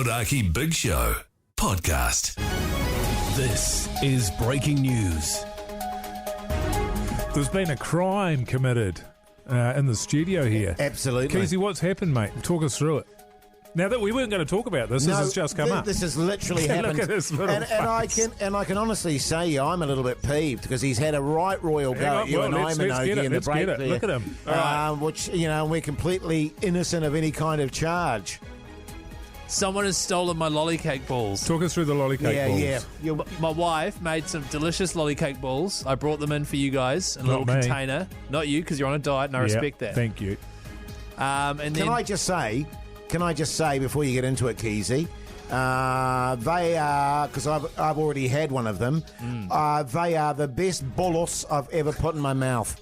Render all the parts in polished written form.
Hodaki Big Show podcast. This is breaking news. There's been a crime committed in the studio here. Absolutely. Keezy, what's happened, mate? Talk us through it. Now that we weren't going to talk about this, this has just come up. This has literally happened. Look at this little and I can honestly say I'm a little bit peeved because he's had a right royal go at you and I, Minogue, in the break there. Look at him. Which, we're completely innocent of any kind of charge. Someone has stolen my lollycake balls. Talk us through the lollycake balls. Yeah. My wife made some delicious lollycake balls. I brought them in for you guys in a little container. Not you, because you're on a diet, and I respect that. Thank you. And then Can I just say before you get into it, Keezy, they are, because I've already had one of them, they are the best bolos I've ever put in my mouth.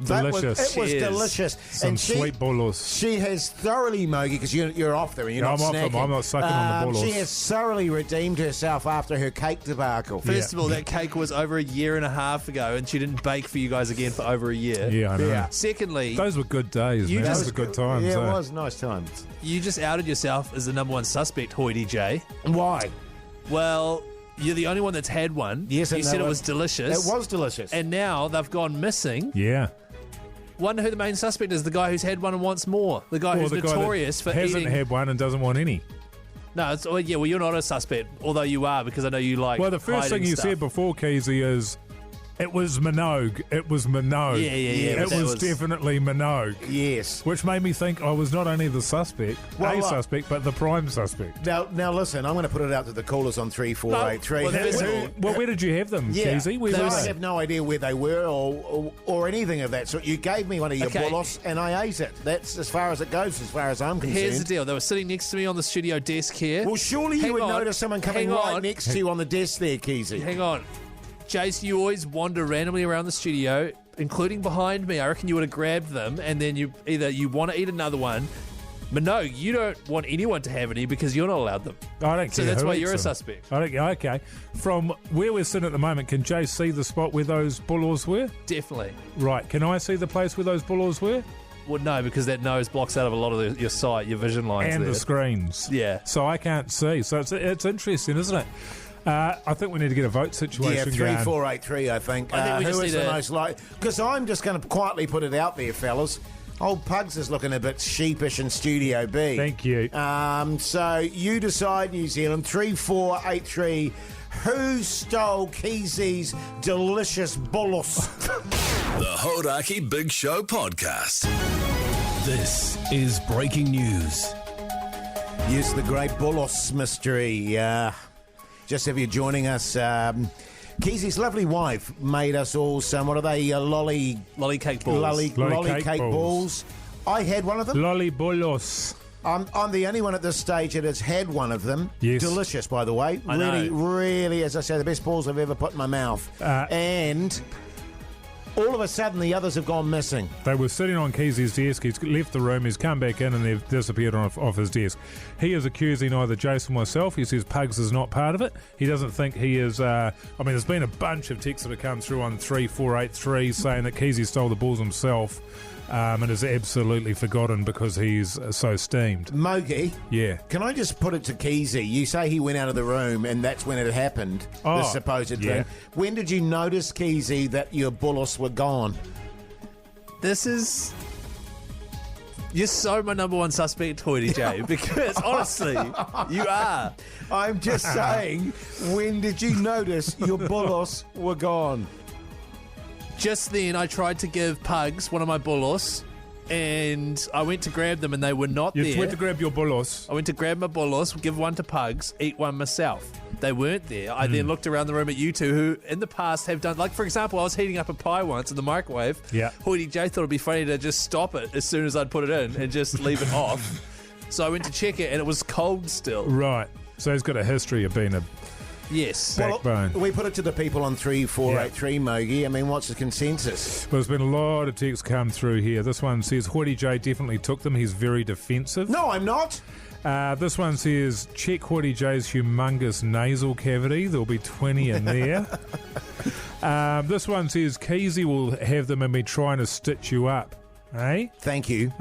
Delicious. It was delicious. Some sweet bolos. She has thoroughly, Mogi, because you're off there and you're not I'm snacking. off them. I'm not sucking on the bolos. She has thoroughly redeemed herself after her cake debacle. First of all, that cake was over a year and a half ago, and she didn't bake for you guys again for over a year. Yeah, I know. Yeah. Secondly, Those were good days, man. Those were good times. Yeah, eh? it was nice times. you just outed yourself as the number one suspect, Hoity J. Why? Well, you're the only one that's had one. Yes, you said it was delicious. It was delicious. And now they've gone missing. Yeah. Wonder who the main suspect is. The guy who's had one and wants more. The guy who's notorious for hasn't eating. had one and doesn't want any. No, well, you're not a suspect, although you are, because I know you like. Well, the first thing you said before, Keezy, is it was Minogue. It was Minogue. Yeah. It was definitely Minogue. Yes. Which made me think I was not only the suspect, suspect, but the prime suspect. Now listen, I'm going to put it out to the callers on 3483. No, well, first of all- Well, where did you have them, Keezy? Where were I they? have no idea where they were or anything of that sort. You gave me one of your bolos and I ate it. That's as far as it goes, as far as I'm concerned. Here's the deal. They were sitting next to me on the studio desk here. Well, surely you would notice someone coming right next to you on the desk there, Keezy. Hang on. Jace, you always wander randomly around the studio, including behind me. I reckon you would have grabbed them, and then you want to eat another one. But no, you don't want anyone to have any because you're not allowed them. I don't care. So that's who why eats you're a them. suspect. I don't care. Okay. From where we're sitting at the moment, can Jay see the spot where those bolos were? Definitely. Right. Can I see the place where those bolos were? Well, no, because that nose blocks out of a lot of your sight, your vision lines And there. the screens. Yeah. So I can't see. So it's interesting, isn't it? I think we need to get a vote situation going. 3483, I think. I think we just who is need the to- most likely? Because I'm just going to quietly put it out there, fellas. Old Pugs is looking a bit sheepish in Studio B. Thank you. So you decide, New Zealand. 3483. Who stole Keezy's delicious bolos? The Hodaki Big Show podcast. This is breaking news. Yes, the great bolos mystery. Just if you're joining us, Keezy's lovely wife made us all some, what are they, Lollycake balls. Lollycake balls. I had one of them. Lolly bolos. I'm the only one at this stage that has had one of them. Yes. Delicious, by the way. I know. Really, as I say, the best balls I've ever put in my mouth. And all of a sudden, the others have gone missing. They were sitting on Keezy's desk. He's left the room. He's come back in and they've disappeared off his desk. He is accusing either Jason or myself. He says Pugs is not part of it. He doesn't think he is. There's been a bunch of texts that have come through on 3483 saying that Keezy stole the balls himself and is absolutely forgotten because he's so steamed. Mogi, Yeah. can I just put it to Keezy? You say he went out of the room and that's when it happened, this supposed yeah. thing. When did you notice, Keezy, that your bullets were gone? You're so my number one suspect, Hoity J, because honestly, you are. I'm just saying, when did you notice your bullets were gone? Just then, I tried to give Pugs one of my bolos, and I went to grab them, and they were not You there. went to grab your bolos. I went to grab my bolos, give one to Pugs, eat one myself. They weren't there. I then looked around the room at you two, who in the past have done, like, for example, I was heating up a pie once in the microwave. Yeah. Hoity J thought it'd be funny to just stop it as soon as I'd put it in and just leave it off. So I went to check it, and it was cold still. Right. So he's got a history of being a Yes. backbone. We put it to the people on 3483, Mogi. I mean, what's the consensus? Well, there's been a lot of texts come through here. This one says Hoity J definitely took them. He's very defensive. No, I'm not. This one says check Hoity J's humongous nasal cavity. There'll be 20 in there. This one says Keezy will have them and be trying to stitch you up. Hey? Thank you.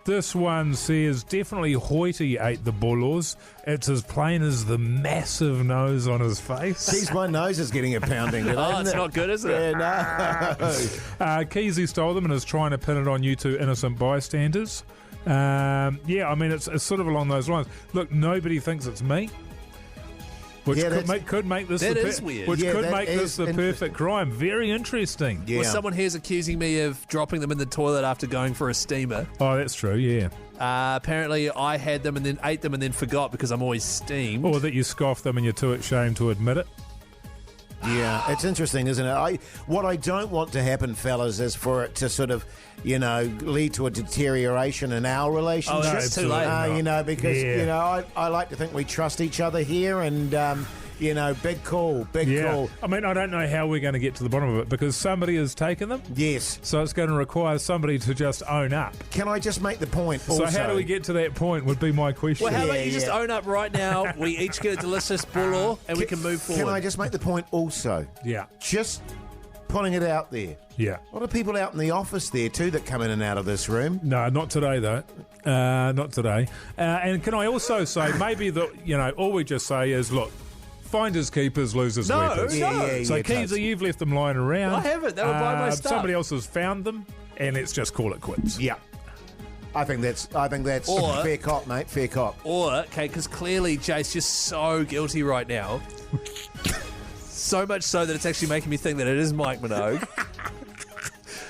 This one says, definitely Hoity ate the Bolos. It's as plain as the massive nose on his face. Geez, my nose is getting a pounding today. Oh, isn't it's it? not good, is it? Yeah, no. Keezy stole them and is trying to pin it on you two innocent bystanders. Yeah, I mean, it's sort of along those lines. Look, nobody thinks it's me. Which Yeah, could make this that the is weird. Which Yeah, could that make this is the interesting. perfect crime. Very interesting. Yeah. Well, someone here's accusing me of dropping them in the toilet after going for a steamer. Oh, that's true. Yeah. Apparently, I had them and then ate them and then forgot because I'm always steamed. Or that you scoff them and you're too ashamed to admit it. Yeah, it's interesting, isn't it? What I don't want to happen, fellas, is for it to sort of, lead to a deterioration in our relationship. Oh, it's too late. Because, Yeah. I like to think we trust each other here and, big call. Yeah. I mean, I don't know how we're going to get to the bottom of it because somebody has taken them. Yes. So it's going to require somebody to just own up. Can I just make the point also? So how do we get to that point would be my question. Well, how about Yeah, you just yeah. own up right now? We each get a delicious bolo and we can move forward. Can I just make the point also? Yeah. Just putting it out there. Yeah. A lot of people out in the office there too that come in and out of this room. No, not today, though. Not today. And can I also say maybe that, all we just say is, look, finders keepers, losers No, weepers. Yeah, So, totes. Keezy, you've left them lying around. I haven't. They were by my stuff. Somebody else has found them, and let's just call it quits. Yeah. I think that's Or- fair cop, mate. Fair cop. Or, okay, because clearly Jace just so guilty right now. So much so that it's actually making me think that it is Mike Minogue.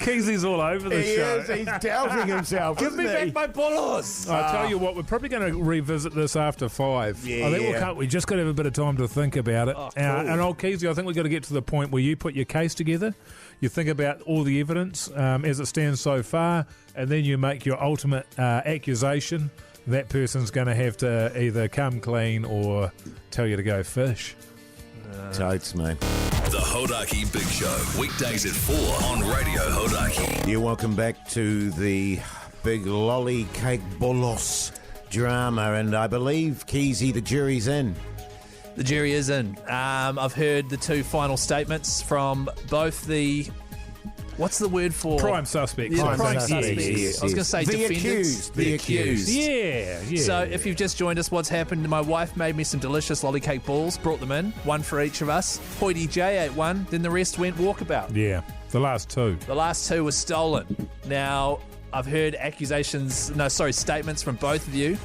Keezy's all over the He show. is. He's doubting himself. Give me isn't back he? my bolos! I tell you what, we're probably going to revisit this after 5. Yeah, I think yeah. we just got to have a bit of time to think about it. Oh, cool. And old Keezy, I think we've got to get to the point where you put your case together, you think about all the evidence as it stands so far, and then you make your ultimate accusation. That person's going to have to either come clean or tell you to go fish. Totes, mate. The Hodaki Big Show, weekdays at 4 on Radio Hodaki. You're welcome back to the big lolly cake bolos drama, and I believe, Keezy, the jury's in. The jury is in. I've heard the two final statements from both the... What's the word for... Prime suspects. Yeah, Prime prime suspects. suspects. Yes, I was going to yes. say The defendants. accused. The accused. Yeah. So if you've just joined us, what's happened, my wife made me some delicious lolly cake balls, brought them in, one for each of us. Hoity J ate one, then the rest went walkabout. Yeah, the last 2. The last 2 were stolen. Now, I've heard statements from both of you.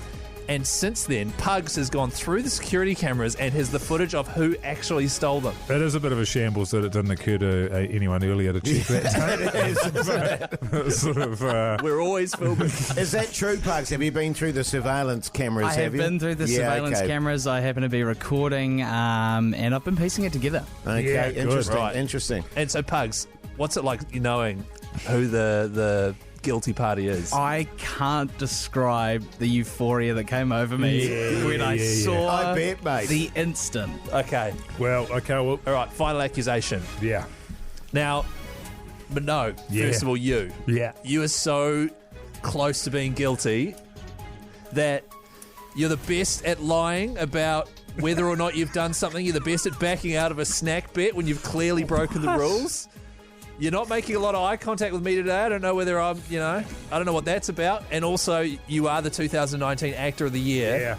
And since then, Pugs has gone through the security cameras and has the footage of who actually stole them. It is a bit of a shambles that it didn't occur to anyone earlier to check that. Sort of, We're always filming. Is that true, Pugs? Have you been through the surveillance cameras? I have you? been through the Yeah, surveillance okay. cameras. I happen to be recording, and I've been piecing it together. Okay, Yeah, good. interesting. Right. Interesting. And so, Pugs, what's it like knowing who the guilty party is? I can't describe the euphoria that came over me when I saw I bet, mate. the instant. Okay. well, All right, final accusation. yeah. Now, Minogue, Yeah. first of all, you are so close to being guilty that you're the best at lying about whether or not you've done something. You're the best at backing out of a snack bet when you've clearly broken the rules. You're not making a lot of eye contact with me today. I don't know whether I don't know what that's about. And also, you are the 2019 Actor of the Year. Yeah,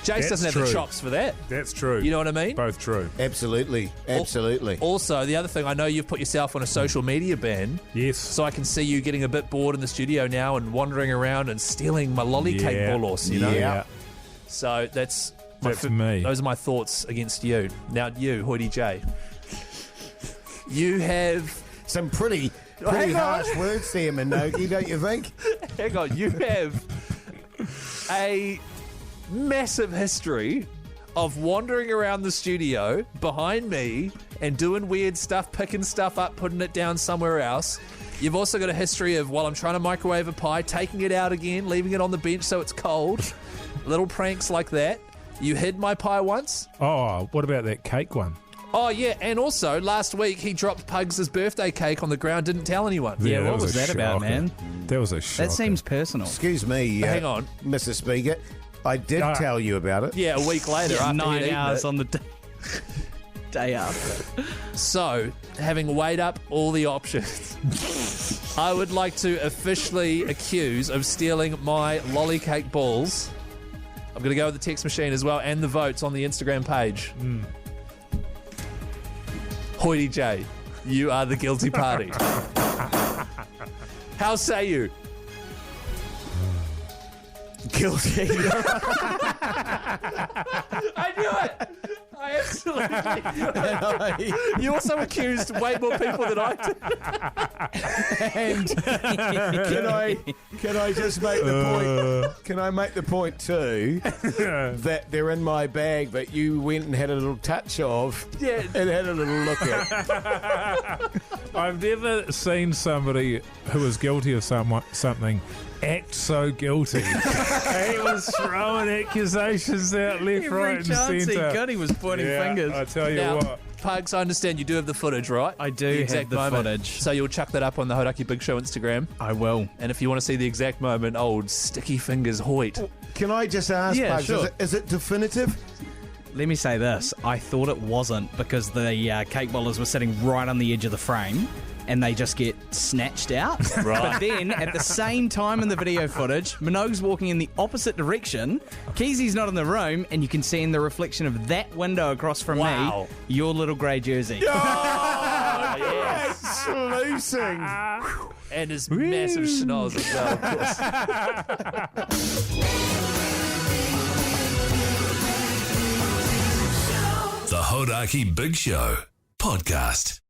Jace That's doesn't have the true. chops for that. that's true. You know what I mean? Both true. Absolutely. Absolutely. Also, the other thing, I know you've put yourself on a social media ban. Yes. So I can see you getting a bit bored in the studio now and wandering around and stealing my lolly cake Yeah. bolos, you know? Yeah. So that's me. Those are my thoughts against you. Now you, Hoity J. You have Some pretty hang on. harsh words there, Minogue, don't you think? hang on, you have a massive history of wandering around the studio behind me and doing weird stuff, picking stuff up, putting it down somewhere else. You've also got a history of, while I'm trying to microwave a pie, taking it out again, leaving it on the bench so it's cold. Little pranks like that. You hid my pie once. Oh, what about that cake one? Oh, yeah, and also, last week, he dropped Pugs' birthday cake on the ground, didn't tell anyone. Yeah, what that was a that about, shocker. man? That was a shocker. That seems personal. Excuse me, Hang on. Mr. Speaker. I did No. tell you about it. Yeah, a week later, Yeah, after 9 he'd eaten hours it. on the day after. So, having weighed up all the options, I would like to officially accuse of stealing my lollycake balls. I'm going to go with the text machine as well and the votes on the Instagram page. Hoity J, you are the guilty party. How say you? Guilty. I knew it! I absolutely knew it. You also accused way more people than I did. And can I just make the point? Can I make the point too that they're in my bag, but you went and had a little touch of, and had a little look at. I've never seen somebody who was guilty of something act so guilty. He was throwing accusations out left, right, and centre. He was pointing fingers. I tell you Now, what. Pugs, I understand you do have the footage, right? I do have the footage. So you'll chuck that up on the Hodaki Big Show Instagram. I will. And if you want to see the exact moment, old sticky fingers Hoyt. Can I just ask, Yeah, Pugs, sure. is it definitive? Let me say this. I thought it wasn't because the cake bowlers were sitting right on the edge of the frame and they just get snatched out. Right. But then, at the same time in the video footage, Minogue's walking in the opposite direction. Keezy's not in the room, and you can see in the reflection of that window across from Wow. me, your little grey jersey. Oh, yes. Sluicing. And his massive schnoz as well, of course. The Hodaki Big Show podcast.